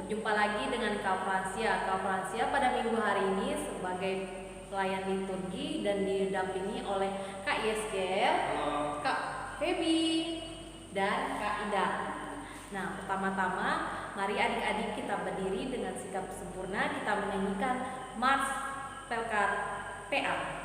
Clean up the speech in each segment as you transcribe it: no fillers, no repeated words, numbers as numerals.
Berjumpa lagi dengan Kak Fransia. Kak Fransia pada minggu hari ini sebagai pelayan liturgi dan didampingi oleh Kak Yeskel, Kak Feby, dan Kak Ida. Nah, pertama-tama mari adik-adik kita berdiri dengan sikap sempurna, kita menyanyikan Mars Pelkat PA.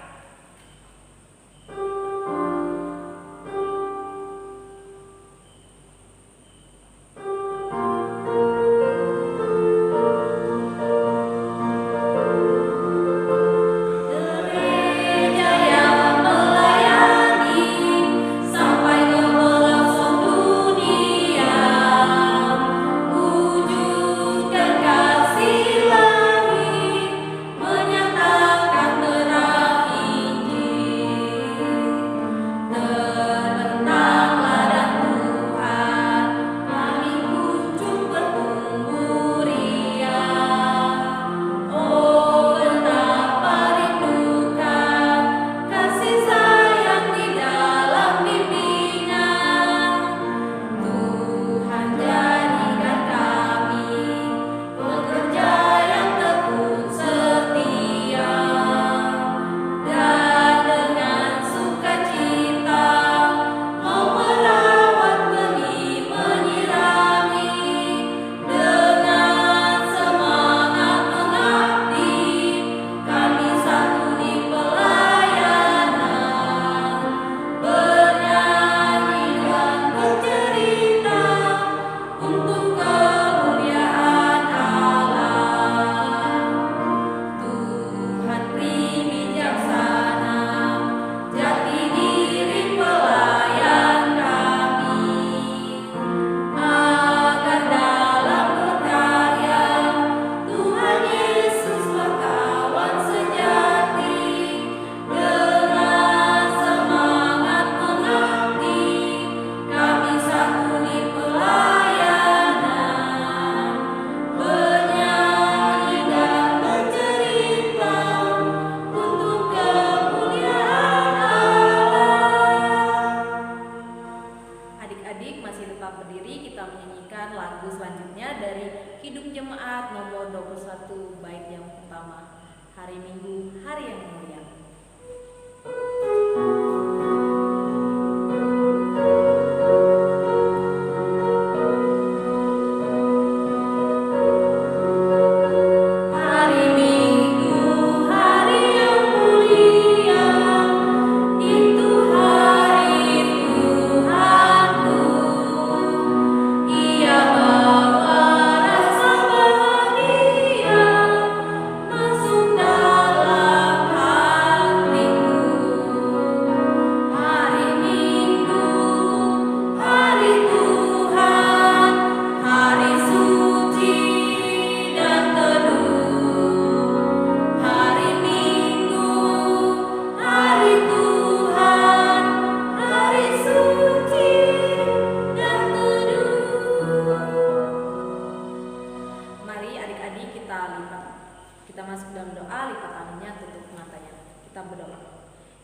Kita masuk dalam doa, lipat tangannya, tutup matanya. Kita berdoa.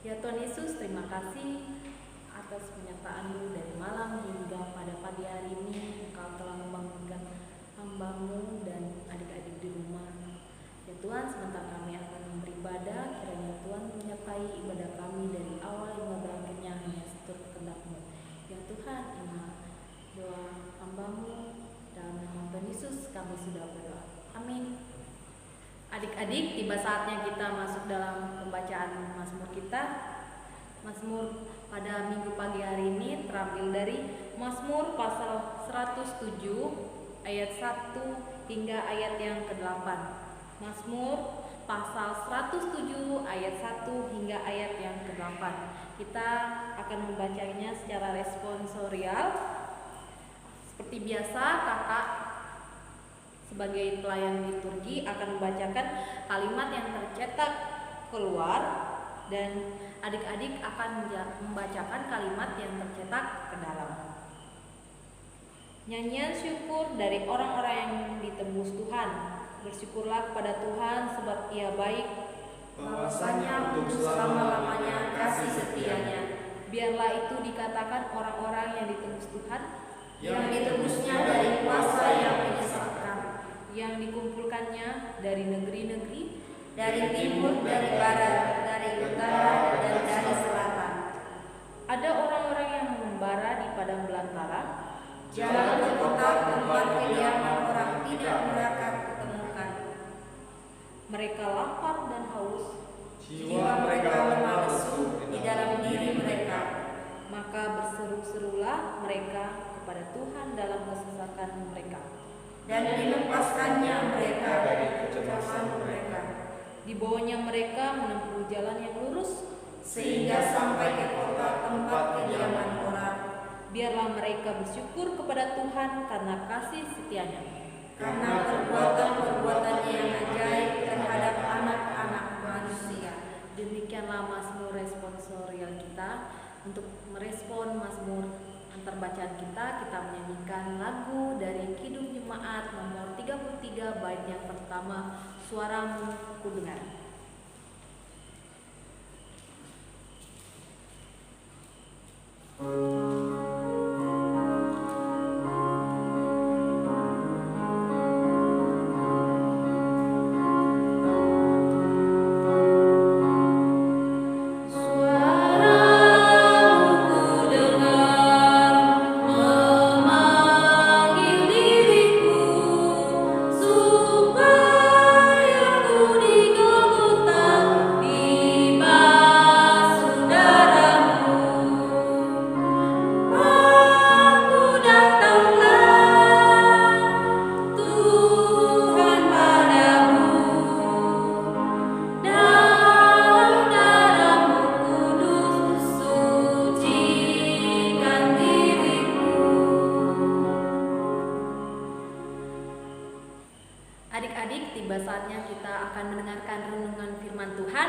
Ya Tuhan Yesus, terima kasih atas penyertaan-Mu dari malam hingga pada pagi hari ini. Engkau telah membangunkan hamba-Mu dan adik-adik di rumah. Ya Tuhan, sebentar kami akan beribadah, kiranya Tuhan menyertai ibadah kami dari awal hingga berakhirnya hanya seturut kehendak-Mu. Ya Tuhan, inilah doa hamba-Mu, dalam nama Tuhan Yesus kami sudah berdoa. Amin. Adik-adik, tiba saatnya kita masuk dalam pembacaan Mazmur kita. Mazmur pada minggu pagi hari ini terambil dari Mazmur pasal 107 ayat 1 hingga ayat yang ke-8. Mazmur pasal 107 ayat 1 hingga ayat yang ke-8. Kita akan membacanya secara responsorial. Seperti biasa, kakak sebagai pelayan liturgi akan membacakan kalimat yang tercetak keluar dan adik-adik akan membacakan kalimat yang tercetak ke dalam. Nyanyian syukur dari orang-orang yang ditebus Tuhan. Bersyukurlah kepada Tuhan sebab Ia baik, bahwasanya untuk selama-lamanya kasih setianya. Biarlah itu dikatakan orang-orang yang ditebus Tuhan, yang ditebusnya dari kuasa yang menyesatkan, yang dikumpulkannya dari negeri-negeri, dari timur, dari barat, dari utara, dan dari selatan. Ada orang-orang yang membara di padang belantara, jalan ke kota tempat kediaman orang tidak mereka ketemukan. Mereka lapar dan haus, jiwa mereka lemah lesu di dalam diri mereka. Maka berseru-serulah mereka kepada Tuhan dalam kesesakan mereka, dan dilepaskannya mereka dari kecemasan mereka. Dibawanya mereka menempuh jalan yang lurus, sehingga sampai ke kota tempat kediaman orang. Biarlah mereka bersyukur kepada Tuhan karena kasih setianya, karena perbuatan-perbuatannya yang ajaib terhadap anak-anak manusia. Demikianlah Mazmur responsorial kita. Untuk merespon Mazmur antar-bacaan kita menyanyikan lagu dari Kidung Jemaat nomor 33 bait yang pertama, Suaramu Kudengar. Adik-adik, tiba saatnya kita akan mendengarkan renungan firman Tuhan.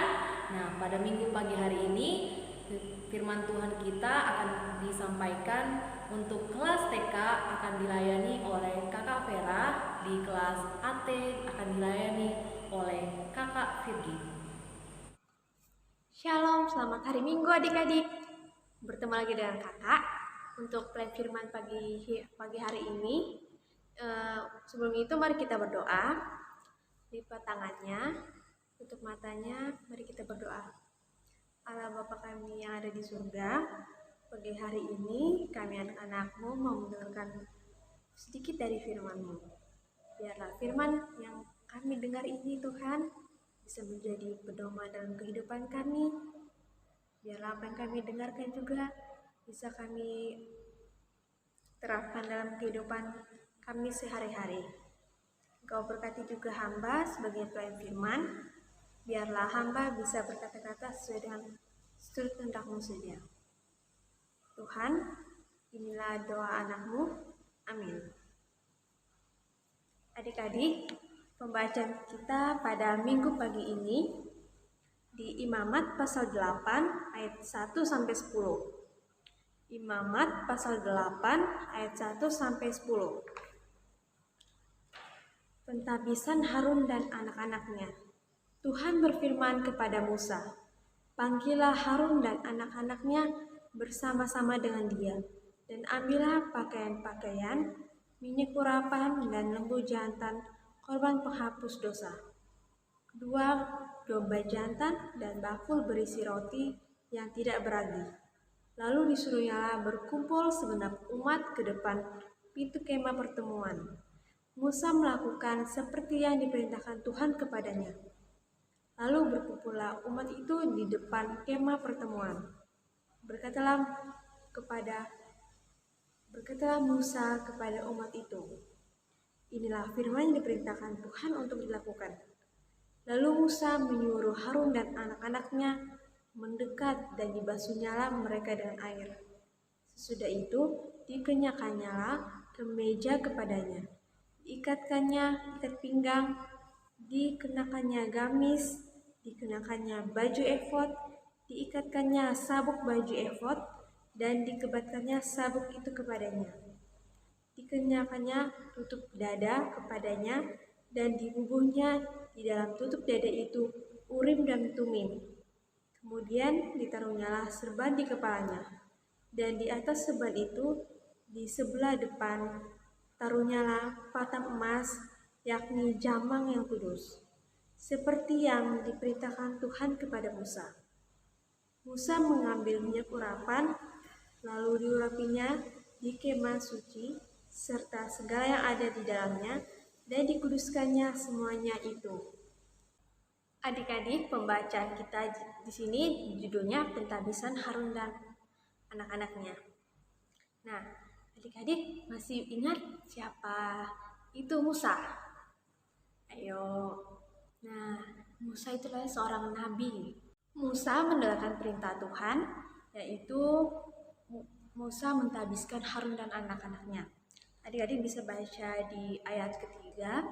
Nah, pada minggu pagi hari ini firman Tuhan kita akan disampaikan untuk kelas TK akan dilayani oleh Kakak Vera, di kelas AT akan dilayani oleh Kakak Virgi. Shalom, selamat hari Minggu adik-adik. Bertemu lagi dengan Kakak untuk plan firman pagi hari ini. Sebelum itu mari kita berdoa. Lipat tangannya, tutup matanya, mari kita berdoa. Allah Bapa kami yang ada di surga, pagi hari ini kami anak-anak-Mu mau mendengarkan sedikit dari firman-Mu. Biarlah firman yang kami dengar ini Tuhan bisa menjadi pedoman dalam kehidupan kami. Biarlah apa yang kami dengarkan juga bisa kami terapkan dalam kehidupan kami sehari-hari. Engkau berkati juga hamba sebagai pelayan firman. Biarlah hamba bisa berkata-kata sesuai dengan sudut kehendak-Mu saja. Tuhan, inilah doa anak-Mu. Amin. Adik-adik, pembacaan kita pada minggu pagi ini di Imamat pasal 8 ayat 1 sampai 10. Imamat pasal 8 ayat 1 sampai 10. Pentabisan Harun dan anak-anaknya. Tuhan berfirman kepada Musa, "Panggillah Harun dan anak-anaknya bersama-sama dengan dia, dan ambillah pakaian-pakaian, minyak urapan, dan lembu jantan, korban penghapus dosa, 2 domba jantan, dan bakul berisi roti yang tidak beragi." Lalu disuruhnyalah berkumpul segenap umat ke depan pintu kemah pertemuan. Musa melakukan seperti yang diperintahkan Tuhan kepadanya. Lalu berkumpullah umat itu di depan kemah pertemuan. Berkatalah Musa kepada umat itu, "Inilah firman yang diperintahkan Tuhan untuk dilakukan." Lalu Musa menyuruh Harun dan anak-anaknya mendekat dan dibasuhnyalah mereka dengan air. Sesudah itu dikenyakannyalah kemeja kepadanya, diikatkannya ikat pinggang, dikenakannya gamis, dikenakannya baju efod, diikatkannya sabuk baju efod, dan dikebatkannya sabuk itu kepadanya. Dikenakannya tutup dada kepadanya, dan dibubuhnya di dalam tutup dada itu Urim dan Tumim. Kemudian ditaruhnyalah serban di kepalanya, dan di atas serban itu di sebelah depan taruhnyalah patam emas yakni jamang yang kudus, seperti yang diperintahkan Tuhan kepada Musa. Musa mengambil minyak urapan, lalu diurapinya di kemah suci, serta segala yang ada di dalamnya, dan dikuduskannya semuanya itu. Adik-adik, pembacaan kita di sini judulnya Pentabisan Harun dan anak-anaknya. Nah, adik-adik masih ingat siapa itu Musa? Ayo. Nah, Musa itu adalah seorang nabi. Musa mendengarkan perintah Tuhan, yaitu Musa mentabiskan Harun dan anak-anaknya. Adik-adik bisa baca di ayat ketiga.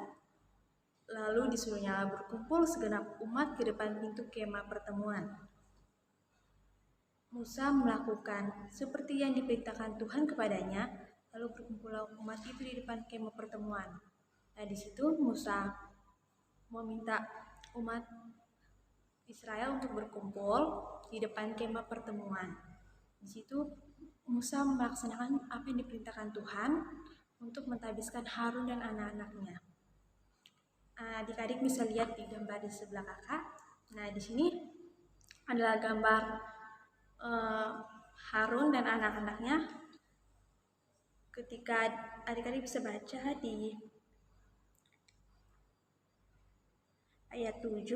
Lalu disuruhnya berkumpul segenap umat ke depan pintu kemah pertemuan. Musa melakukan seperti yang diperintahkan Tuhan kepadanya, lalu berkumpullah umat itu di depan kemah pertemuan. Nah, di situ Musa meminta umat Israel untuk berkumpul di depan kemah pertemuan. Di situ Musa melaksanakan apa yang diperintahkan Tuhan untuk mentabiskan Harun dan anak-anaknya. Adik-adik bisa lihat di gambar di sebelah kakak. Nah, di sini adalah gambar Harun dan anak-anaknya. Ketika adik-adik bisa baca di ayat 7,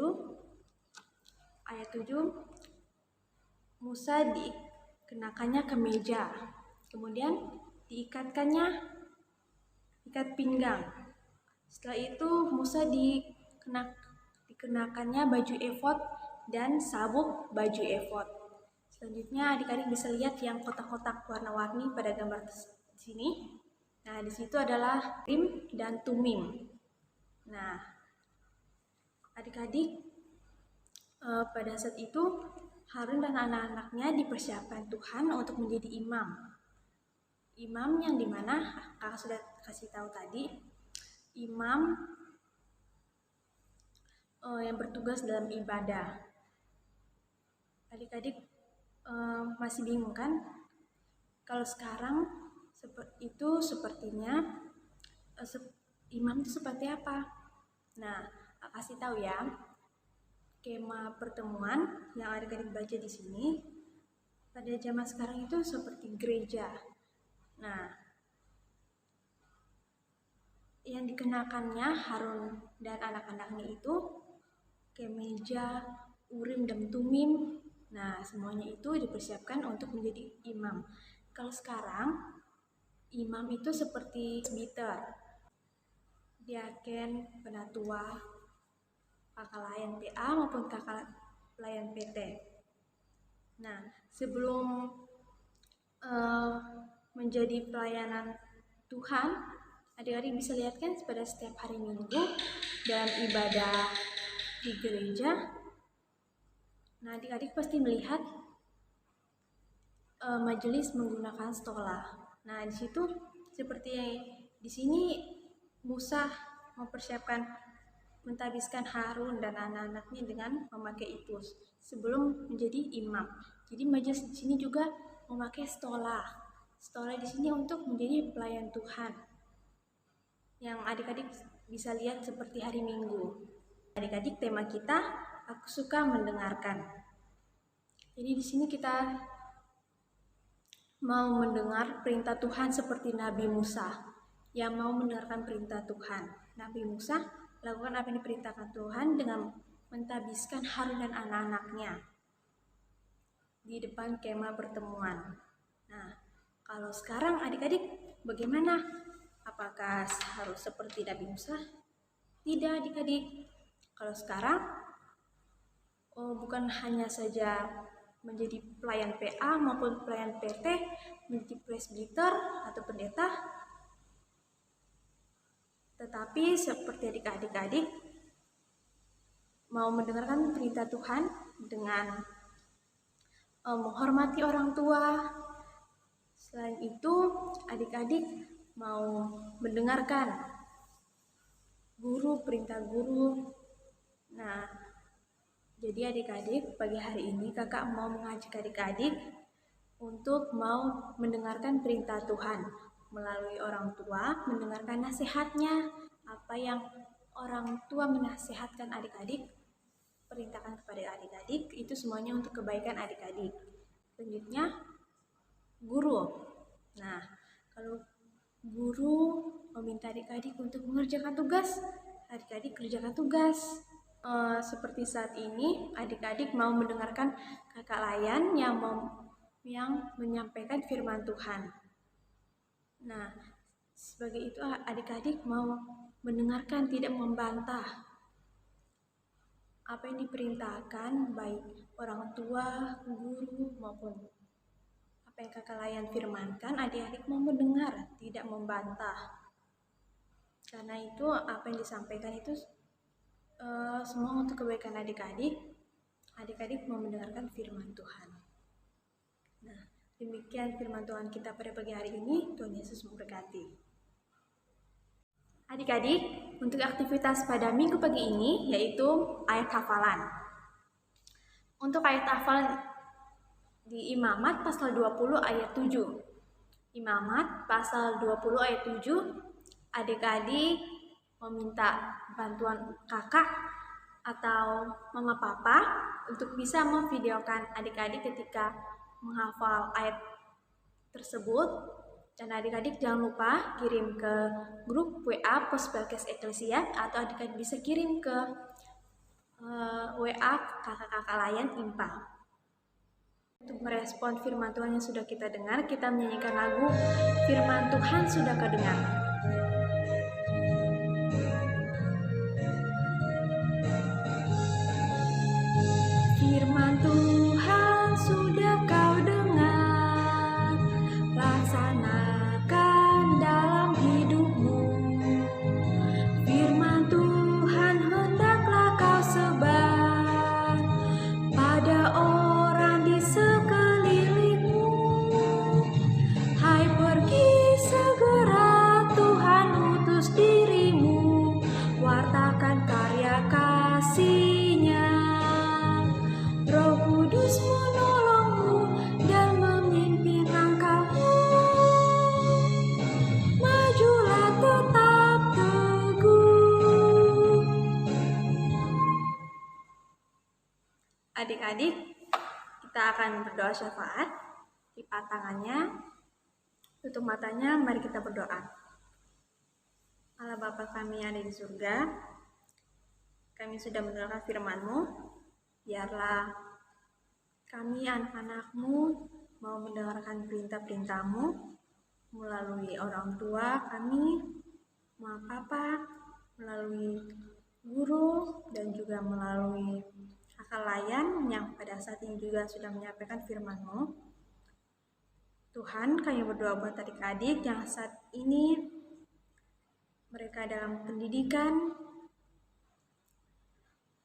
Musa dikenakannya kemeja, kemudian diikatkannya ikat pinggang. Setelah itu Musa dikenakannya baju efod dan sabuk baju efod. Selanjutnya adik-adik bisa lihat yang kotak-kotak warna-warni pada gambar sini. Nah, di situ adalah Urim dan Tumim. Nah, adik-adik pada saat itu Harun dan anak-anaknya dipersiapkan Tuhan untuk menjadi imam. Imam yang dimana kakak sudah kasih tahu tadi, imam yang bertugas dalam ibadah. Adik-adik masih bingung kan? Kalau sekarang itu sepertinya imam itu seperti apa? Nah, kasih tahu ya. Kemah pertemuan yang adik-adik baca di sini pada zaman sekarang itu seperti gereja. Nah, yang dikenakannya Harun dan anak-anaknya itu kemeja, Urim dan Tumim. Nah, semuanya itu dipersiapkan untuk menjadi imam. Kalau sekarang imam itu seperti presbiter, diaken, penatua, kakak layan PA maupun kakak layan PT. Nah, sebelum menjadi pelayanan Tuhan, adik-adik bisa lihat kan pada setiap hari Minggu dalam ibadah di gereja. Nah, adik-adik pasti melihat majelis menggunakan stola. Nah, di situ seperti di sini Musa mempersiapkan mentabiskan Harun dan anak-anaknya dengan memakai itus sebelum menjadi imam. Jadi majelis di sini juga memakai stola. Stola di sini untuk menjadi pelayan Tuhan. Yang adik-adik bisa lihat seperti hari Minggu. Adik-adik, tema kita aku suka mendengarkan. Jadi di sini kita mau mendengar perintah Tuhan seperti Nabi Musa yang mau mendengarkan perintah Tuhan. Nabi Musa lakukan apa yang diperintahkan Tuhan dengan mentabiskan Harun dan anak-anaknya di depan kemah pertemuan. Nah, kalau sekarang adik-adik bagaimana? Apakah harus seperti Nabi Musa? Tidak, adik-adik. Kalau sekarang bukan hanya saja menjadi pelayan PA maupun pelayan PT, menjadi presbiter atau pendeta, tetapi seperti adik-adik mau mendengarkan perintah Tuhan dengan menghormati orang tua. Selain itu, adik-adik mau mendengarkan perintah guru. Nah, jadi adik-adik, pagi hari ini kakak mau mengajak adik-adik untuk mau mendengarkan perintah Tuhan melalui orang tua, mendengarkan nasihatnya, apa yang orang tua menasihatkan adik-adik, perintahkan kepada adik-adik, itu semuanya untuk kebaikan adik-adik. Selanjutnya, guru. Nah, kalau guru meminta adik-adik untuk mengerjakan tugas, adik-adik kerjakan tugas. Seperti saat ini, adik-adik mau mendengarkan kakak Layan yang menyampaikan firman Tuhan. Nah, sebagai itu adik-adik mau mendengarkan, tidak membantah. Apa yang diperintahkan baik orang tua, guru maupun apa yang kakak Layan firmankan, adik-adik mau mendengar, tidak membantah. Karena itu apa yang disampaikan itu semua untuk kebaikan adik-adik. Adik-adik mau mendengarkan firman Tuhan. Nah, demikian firman Tuhan kita pada pagi hari ini. Tuhan Yesus memberkati. Adik-adik, untuk aktivitas pada minggu pagi ini yaitu ayat hafalan. Untuk ayat hafalan di Imamat pasal 20 ayat 7. Imamat pasal 20 ayat 7, adik-adik meminta bantuan kakak atau mama papa untuk bisa memvideokan adik-adik ketika menghafal ayat tersebut. Dan adik-adik jangan lupa kirim ke grup WA Pospelkes Eklesia, atau adik-adik bisa kirim ke WA kakak-kakak Layan IMPA. Untuk merespon firman Tuhan yang sudah kita dengar, kita menyanyikan lagu Firman Tuhan Sudah Kau Dengar. Firman Tuhan sudah kau dengar, laksanakan dalam hidupmu. Firman Tuhan hendaklah kau sebar pada orang di sekelilingmu. Hai, pergi segera, Tuhan utus dirimu, wartakan karya kasih-Nya. Roh Kudus menolongmu dan memimpin langkahmu. Majulah tetap teguh. Adik-adik, kita akan berdoa syafaat. Lipat tangannya, tutup matanya, mari kita berdoa. Allah Bapa kami yang ada di surga, kami sudah mendengarkan firman-Mu. Biarlah kami anak-anak-Mu mau mendengarkan perintah-perintah-Mu melalui orang tua kami, mama papa, melalui guru, dan juga melalui kakak Layan yang pada saat ini juga sudah menyampaikan firman-Mu. Tuhan, kami berdoa buat adik-adik yang saat ini mereka dalam pendidikan,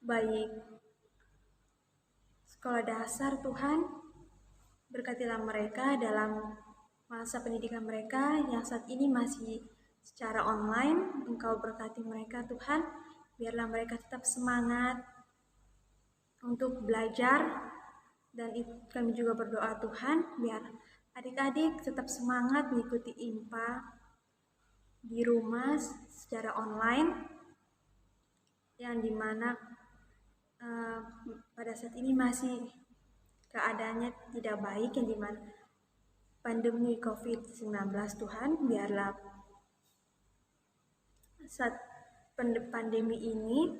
baik sekolah dasar. Tuhan, berkatilah mereka dalam masa pendidikan mereka yang saat ini masih secara online. Engkau berkati mereka Tuhan, biarlah mereka tetap semangat untuk belajar. Dan kami juga berdoa Tuhan, biar adik-adik tetap semangat mengikuti IMPA di rumah secara online, yang dimana pada saat ini masih keadaannya tidak baik, yang dimana pandemi COVID-19. Tuhan, biarlah saat pandemi ini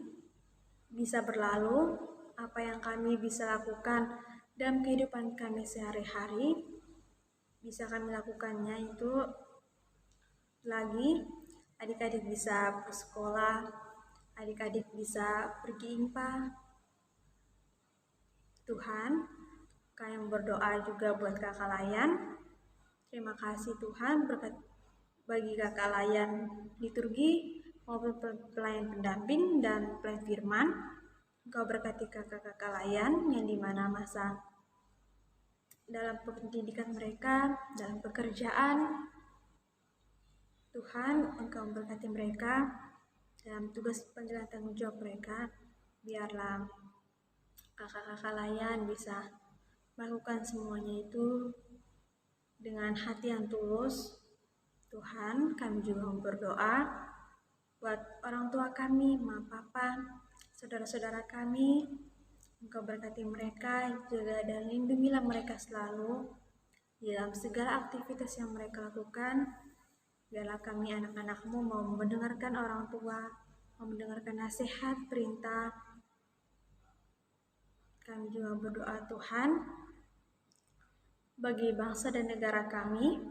bisa berlalu, apa yang kami bisa lakukan dalam kehidupan kami sehari-hari bisa kami lakukannya. Itu lagi adik-adik bisa bersekolah, adik-adik bisa pergi IMPA. Tuhan, kami berdoa juga buat kakak Layan. Terima kasih Tuhan, berkat bagi kakak Layan liturgi maupun pelayan pendamping dan pelayan firman. Engkau berkati kakak-kakak Layan yang dimana masa dalam pendidikan mereka, dalam pekerjaan. Tuhan, Engkau berkati mereka dalam tugas panggilan tanggung jawab mereka. Biarlah kakak-kakak Layan bisa melakukan semuanya itu dengan hati yang tulus. Tuhan, kami juga berdoa buat orang tua kami, mama, papa, saudara-saudara kami. Engkau berkati mereka, jaga dan lindungilah mereka selalu dalam segala aktivitas yang mereka lakukan. Biarlah kami anak-anakmu mau mendengarkan orang tua, mau mendengarkan nasihat, perintah. Kami juga berdoa Tuhan bagi bangsa dan negara kami,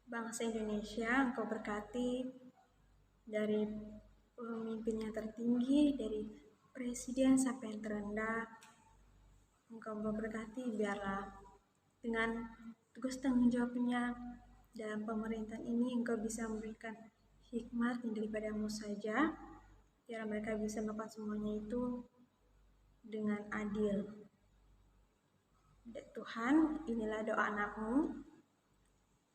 bangsa Indonesia. Engkau berkati dari pemimpin yang tertinggi, dari presiden sampai yang terendah. Engkau memberkati, biarlah dengan tugas tanggung jawabnya dalam pemerintahan ini Engkau bisa memberikan hikmat yang daripadamu saja, biar mereka bisa melakukan semuanya itu dengan adil. Tuhan, inilah doa anakmu.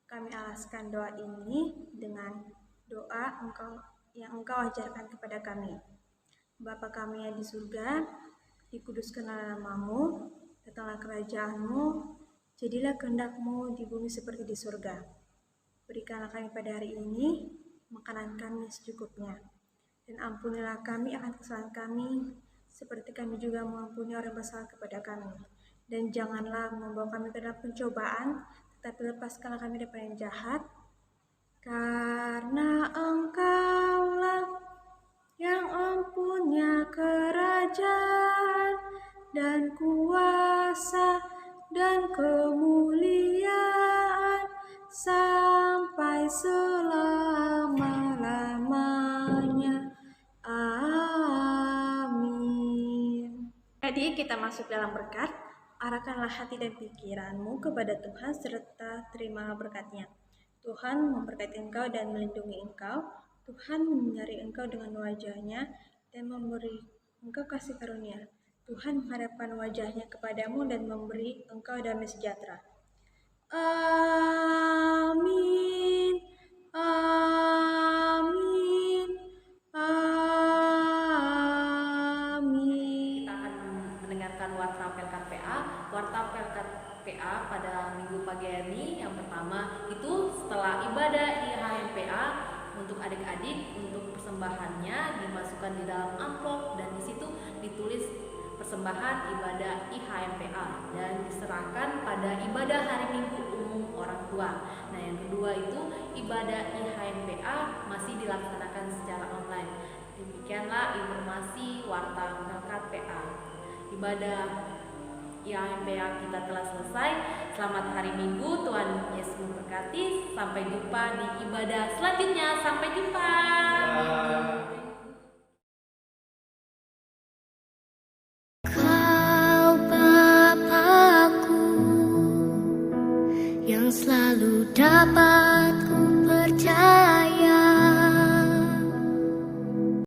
Kami alaskan doa ini dengan doa yang Engkau ajarkan kepada kami. Bapa kami yang di surga, dikuduskanlah namamu, datanglah kerajaanmu, jadilah kehendak-Mu di bumi seperti di surga. Berikanlah kami pada hari ini makanan kami secukupnya, dan ampunilah kami akan kesalahan kami, seperti kami juga mengampuni orang bersalah kepada kami. Dan janganlah membawa kami ke dalam pencobaan, tetapi lepaskanlah kami dari yang jahat, karena Engkaulah yang empunya kerajaan dan kuasa dan kemuliaan sampai selama-lamanya. Amin. Jadi kita masuk dalam berkat. Arahkanlah hati dan pikiranmu kepada Tuhan serta terimalah berkatnya. Tuhan memberkati engkau dan melindungi engkau. Tuhan menyinari engkau dengan wajahnya dan memberi engkau kasih karunia. Tuhan menghadapkan wajahnya kepadamu dan memberi engkau damai sejahtera. Amin. Amin. Amin. Kita akan mendengarkan warta Pelkat PA. Warta Pelkat PA pada minggu pagi ini yang pertama itu setelah ibadah IHMPA, untuk adik-adik, untuk persembahannya dimasukkan di dalam amplop dan di situ ditulis persembahan ibadah IHMPA dan diserahkan pada ibadah hari Minggu umum orang tua. Nah, yang kedua itu ibadah IHMPA masih dilaksanakan secara online. Demikianlah informasi warta Pelkat PA. Ibadah IHMPA kita telah selesai. Selamat hari Minggu, Tuhan Yesus memberkati. Sampai jumpa di ibadah selanjutnya. Sampai jumpa. Kau Bapakku yang selalu dapat ku percaya.